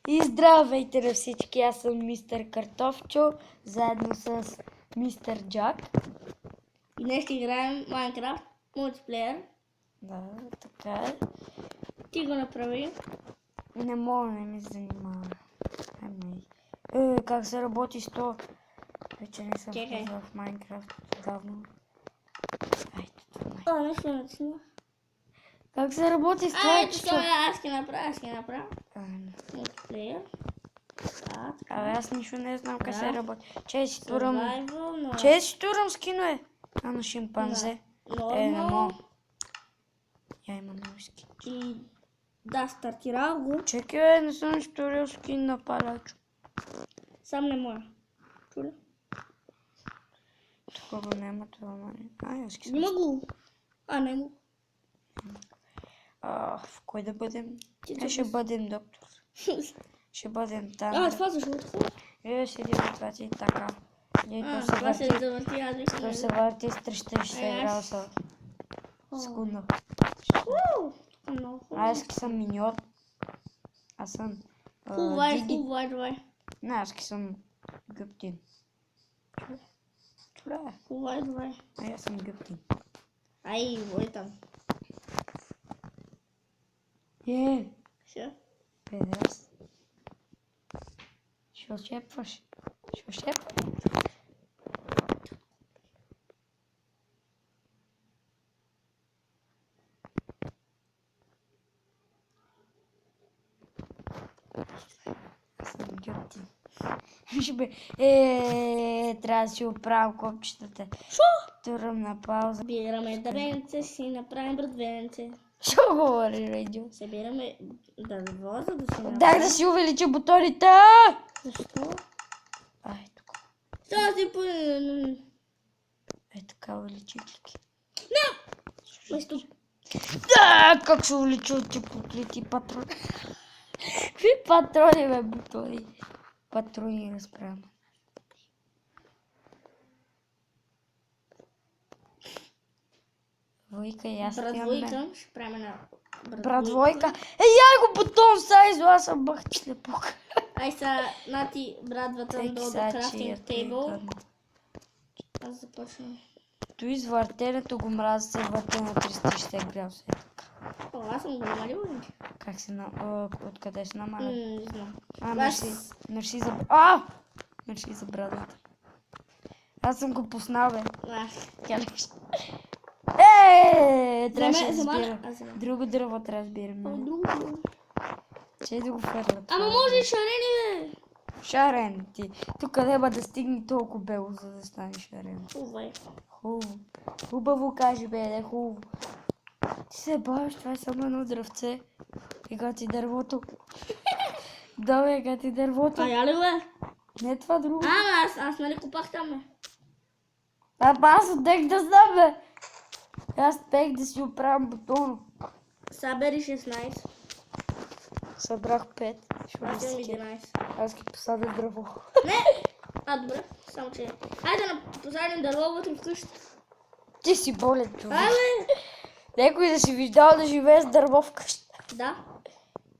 И здравейте на всички, аз съм мистер Картофчо, заедно с мистер Джак. И днес ще играем Майнкрафт мултиплеер. Да, така е. Ти го направи. Не мога, не ми занимава. Как се работи с то? Вече не съм влизал в Майнкрафт давно. Нещо не снима. Как се работи с това? Ето това, аз ще направя. Мултиплеер. Аз нищо не знам как се работи. Че си турам скинове. На шимпанзе. Не мога. Я имам много скин. И да, стартира го. Чекай, не съм турил скин на палачо. Сам не мога. Чули? Тук го няма това, мани. Аз ски съм. Има го. Не го. В кой да бъдем? Ще бъдем доктор. Ще бъдем там. Това защо така? Седи в това ти така. Това се завърти, аз виждам. То се върти с 360 градуса. Секунда. Аз съм миньор. Аз съм Хубаво. Не, аз съм гъптин. Хубаво. Аз съм гъптин. Вой там. Все. Педас. Що шепваш? Аз съм гъптин. Трябва да си оправям копчетата. Шо? Турам на пауза. Събираме дървенце, си направим брадвенце. Що говори, радио? Събираме дърво, за да си направим. Дай да си увелича бутоните! Защо? Тук. Сега си пълни. Така увеличи клики. Вместо. Как се увеличи ти проклети патрони? Какви патрони, бе, бутони? Патрони разправям. Двойка и аз Брадвойка. Ще правим на брадвойка. Я го бутон сайзо, аз съм бъхти слепок. Са, нати брадвата до крафтинг тейбъл. Аз започвам. Той извъртенето го мраза се върте на 360 градуса. Аз съм го намалил. Как се откъде се намаля? Не знам. Мерси за брадвата. Аз съм го поснал, бе. Трябваше да сбира. Друго дърво трябва да сбираме. Че да го фърлят. Ама може шарени, бе. Шарен ти. Тук трябва да стигне толкова бело, за да стане шарен. Хубаво кажи, бе, хубаво. Ти се бавиш, това е само едно дръвце. Ега ти дървото. Да, бе, ега ти дървото. Я ли, бе? Не това друго. Аз нали купах там, бе. Аз отдех да знам, бе. Аз пех да си оправям бутона. Събери 16. Събрах 5. Аз имам 11. Аз ги посадя дърво. Не! Добре. Само че... Хайде да посадим дърво вътре в къщата. Ти си болен, човек. Някой да си виждал да живее с дърво в къщата. Да.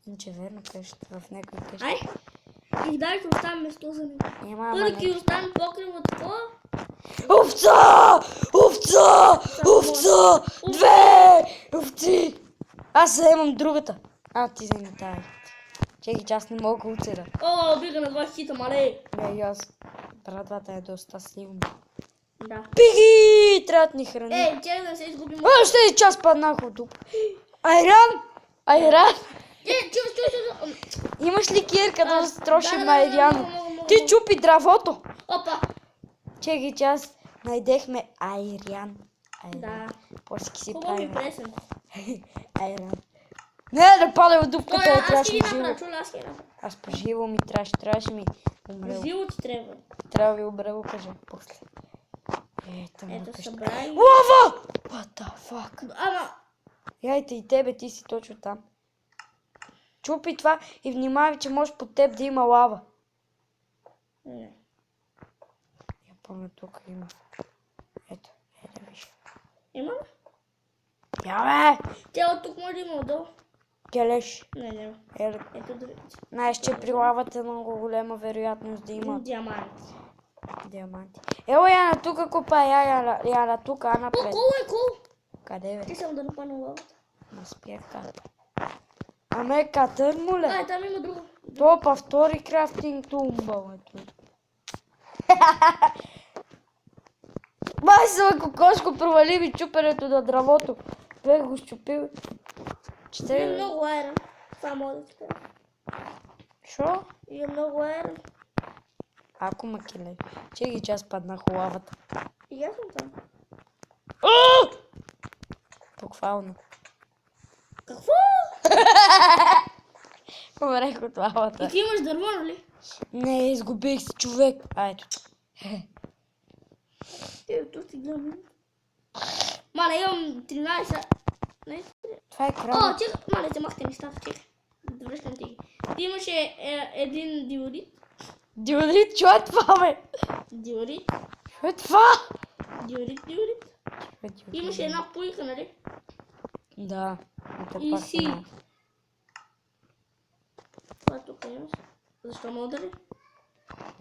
Иначе верно къщата, в някой къща. И дай да оставим место за него. Пърки оставим покрива такова. Овца! Две овци! Аз заемам другата. Ти вземи тази. Чекай, че аз не мога да оцеля. Бига на 20 хита, мале. И аз. Брадвата е доста силна. Да. Биги! Трябва да ни храни. Чекай да се изгубим. Още и час паднах от тук. Айран! Имаш ли кирка да строшим айряно? Ти чупи дървото. Опа! Чекай, че аз найдехме айрян. Да. После си Хубаво ми правим. пресен. Айран. Не, да пада в дупката, трябваше ми живо. Аз по живо ми трябваше ми умрело. Живо ти трябва. Трябва ви умрело, кажа после. Ето събрай. Лава! What the fuck? Ама... Яйте и тебе, ти си точно там. Чупи това и внимавай, че може под теб да има лава. Не. Я помня, тук има. Ето, да виж. Има ли? Я, бе! Тя от тук може да има отдолу. келеш. Не. Е, Ето да видите. знаеш, че при лавата е много голема вероятност да има Диаманти. диаманти. Ево Яна, тука копа, Яна, тука, а напред. Кол! Къде бе? Ти само да нападна лавата. На спирка. Аме катър му ле? Там има друго. Топа, втори крафтинг тумба, ето. Май се, кокошко, провали ми чупенето на дървото. Бех го щупил. Има много айрон. Това мога да ти кажа. Шо? Има много айрон. Ако ма киле. Чеки, че аз паднах в лавата. И аз съм там. Буквално. Какво? Умрех от лавата. И ти имаш дърво, нали? Не, изгубих се човек. А, ето. Тук ти гледам. Мале, имам 13. Не? Това е крава. О, чекай. Мале, замахте ми стата, чекай. Връщам ти ги. Ти имаше един диорит. Диорит, чо е това, бе? Диорит. Чо е това? Диорит. Имаше една пуйка, нали? Да. И си. Това тук имаш. Защо ме удари?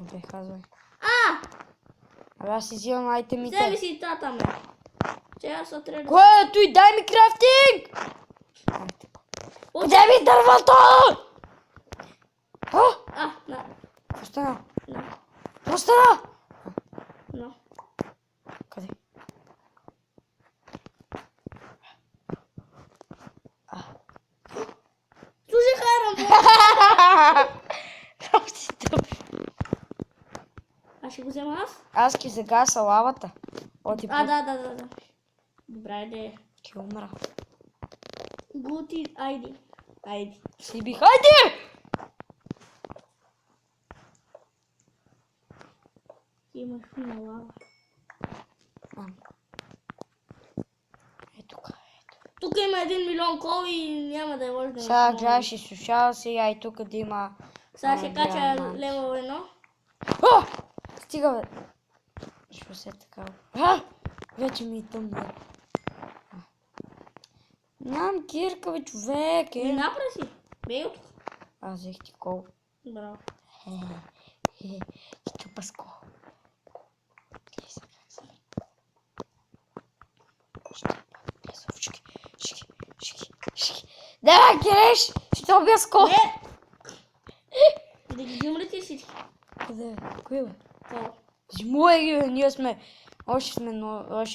Не бе, казвай. А! Аз си взимам айтемите. Вземи си тата, ме. Че аз се трябва да... Кое е той? Дай ми крафтинг! Къде ми дървото? На. Какво стана? На. Какво стана? На. Къде? Слушай, хайрам, Прости тъп. Аз ще го взема аз? Аз ки сега са лавата. Оти Да. Добра идея. ки умра. Гути, айди. Си би, хайде! Имаш фина лава. Ето. Тук има 1 милион кол и няма да може да Сега гледаш и слушава се, а и тук да има... Сега ще кача левел 1. Стига, бе. Що се така? Вече ми е тъмно. Ням кирка, бе, човек. И напра си. Бей от тук. Аз взех ти кол. Браво. Ти чупа с кол. Да, Киреш! Ще убия с кол. Не! Да ги взимам ли ти всички? Къде бе? Кои бе? Това. Взимуе ги, бе. Ние сме... Още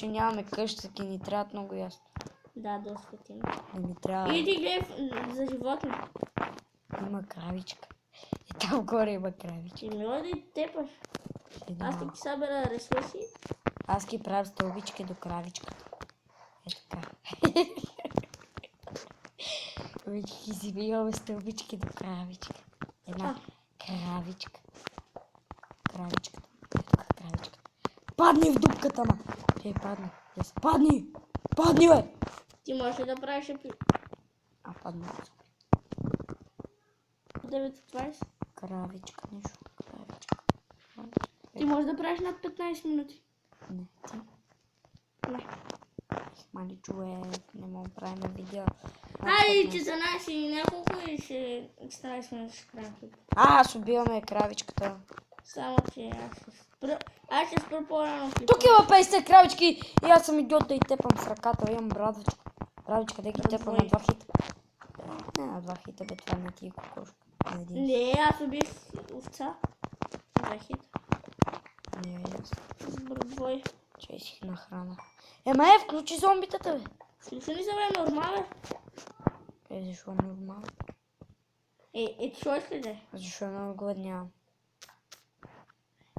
нямаме къща, ни трябват много ясно. Да, доста ти. Не ми трябва... И ти гледай за животни. Има кравичка. И там горе има кравичка. И мило да тепаш. Аз ти събера ресурси. Аз ги правя стълбички до кравичката. Е така. Вече ги си имаме стълбички до кравичка. Една кравичка. Кравичката. Ето така кравичката. Падни в дупката, ма! Падни. Падни! Падни, бе! Ти можеш да правиш Падни. 9:20. Кравичка, нещо. Кравичка. Ти можеш да правиш над 15 минути. Не, ти. Не. Мали човек, не мога да правим видео. Айде, че за нас и няколко и ще 14 минути ще правим. Аз убиваме кравичката. Само, че аз ще спра по-рано. Тук има 50 кравички и аз съм идиот да и тепам с ръката. Имам брадвичка. Брадвичка, да ги тепам на 2 хита. Не, на 2 хита, бе, това не ти е кокошка. Не, аз убих овца. 2 хита. Не, ясно. Бърбой. Че си на храна. Включи зомбитата, бе. Включени са, бе, нормален. Защо нормално? Ти шо искаш да е? Защо много гладнявам?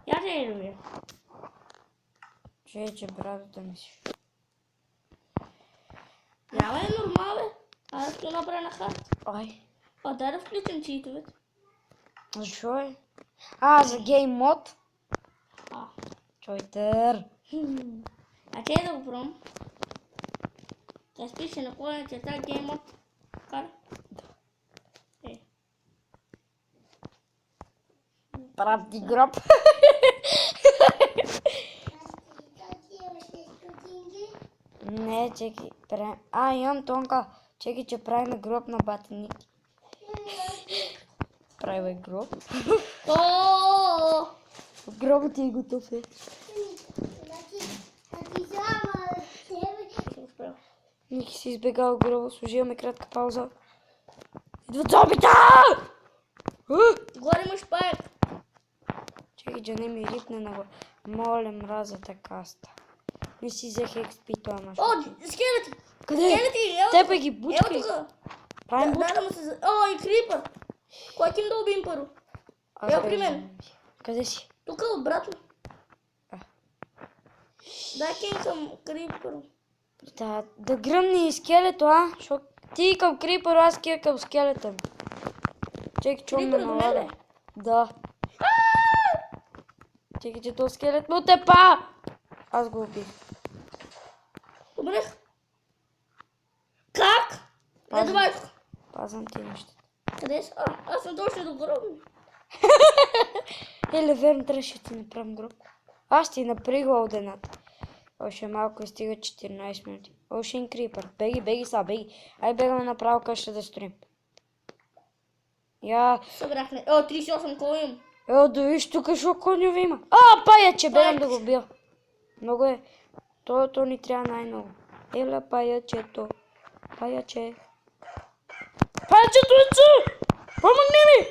Я ще я любя. Че брадата ми си. Няма е нормален. Аз ще направя на харта. Ай. Дай да включим читовете. Защо е? За гейм мод? Чойтер. Чай да го пробвам. Да спише на коя черта гейм мод. Кара? Правя ти гроб. Не, чеки. Имам тонка Чекай, че правиме гроб на бати Ники. Правиме гроб. О! Гробът ти е готов е. Ники си избегал гроба, служиваме кратка пауза. Идват зомбита! Горе имаш паек. Чекай, че не ми рипне на моля мразата каста. Не си взех експи, това наш. О, скелети! Къде? Скелети, ево Те тук. пък ги бучкай. Ево тук. Правим Да, бучка. да му се... О, и крипър. Кой ким да убием първо? Аз Ево бях при мен. зомби. Къде си? Тук от брат ми. А. Дай ким към крипър. Да гръмни и скелето, а? Ти към крипър, аз кия към скелета. Чекай, чу ме Крипър до мен налага. ли? Да. Чекай, че то скелет му тепа! Аз го убих. Умрех. Как? Не Пазен. добавих. Пазвам ти нещата. Къде са? Аз съм точно до гроба. Еле, верно, трябваше да ти направим гроб. Аз ти направих голдената. Още малко и стига 14 минути. Ocean Creeper. Беги са, беги. Ай бегаме направо къща да строим. Я... Събрахме. О, 38 кола имам. Да виж тук, шо конюви има. Паяче, бегам да го бия. Много е. То ни трябва най-много. Еле, паячето. Паяче. Паячето е че! Помогни ми!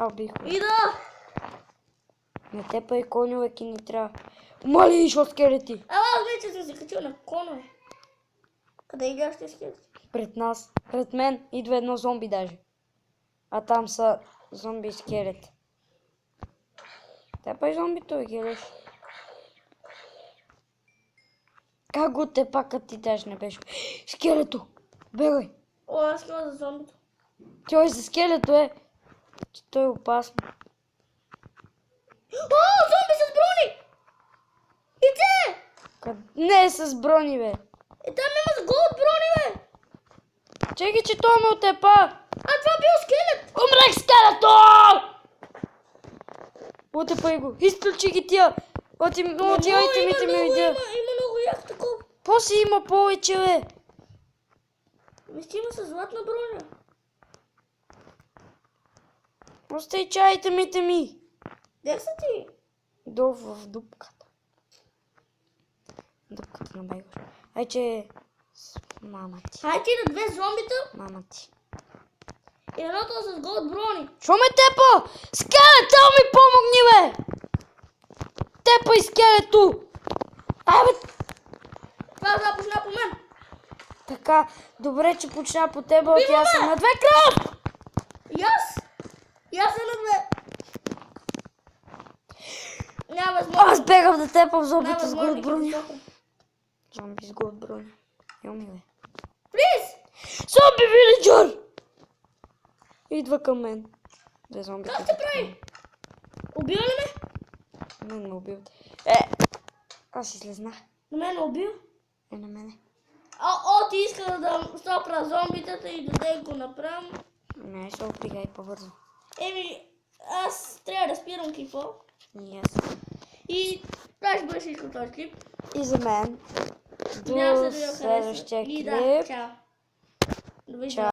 Убих го. Ида! На тепа и конюве ки ни трябва. Мали, шо скелети? Аз вече съм се качил на конове. Къде играш тези скелети? Пред нас, пред мен идва едно зомби даже. А там са зомби и скелет. Тепа и зомбито е, гелеш. Как го тепа, като ти даже не беше? Скелето! Бегай! О, аз искам за зомбито. Той за скелето е. Че той е опасно. О, зомби с брони! Иде! Не е с брони, бе. Там има с голд брони, бе! Чекай, че той ме отепа. Това бил скелет! Умрех скелето! Отепай го. Изключи ги тия. Отивайте ми видя. Има много як такова. После има повече, бе. Вижте, има с златна броня. Остай чайте ми. Дек са ти? Долу в дупката. Дупката на бегаш. Ай, че... Мама ти. Хай ти на две зомбита Мама ти. и едното с голд брони. Шо ме тепа? Скелето ми помогни, бе! Тепа и скелето! Бе! Това започна по мен. Така, добре, че почна по тебе, от аз съм на 2 кръв! И аз съм на две. Няма възможност. Аз бегам да тепам Няма зомбите с възможност. голд броня. Зомби с голд броня. Йоми, бе. Плиз! Зомби вилиджър! Идва към мен. Две зомби. Как се прави? Убил ли ме? Мен ме убил. Аз излезнах. На мен убил. На мене. Ти иска да стопра зомбитата и да го направим. Не, ще опигай по-бързо. Аз трябва да спирам какво. Yes. И това ще бъде всичко този клип. И за мен. Надявам се До да ви е следващия харесал. И клип. да, чао. Довиждане.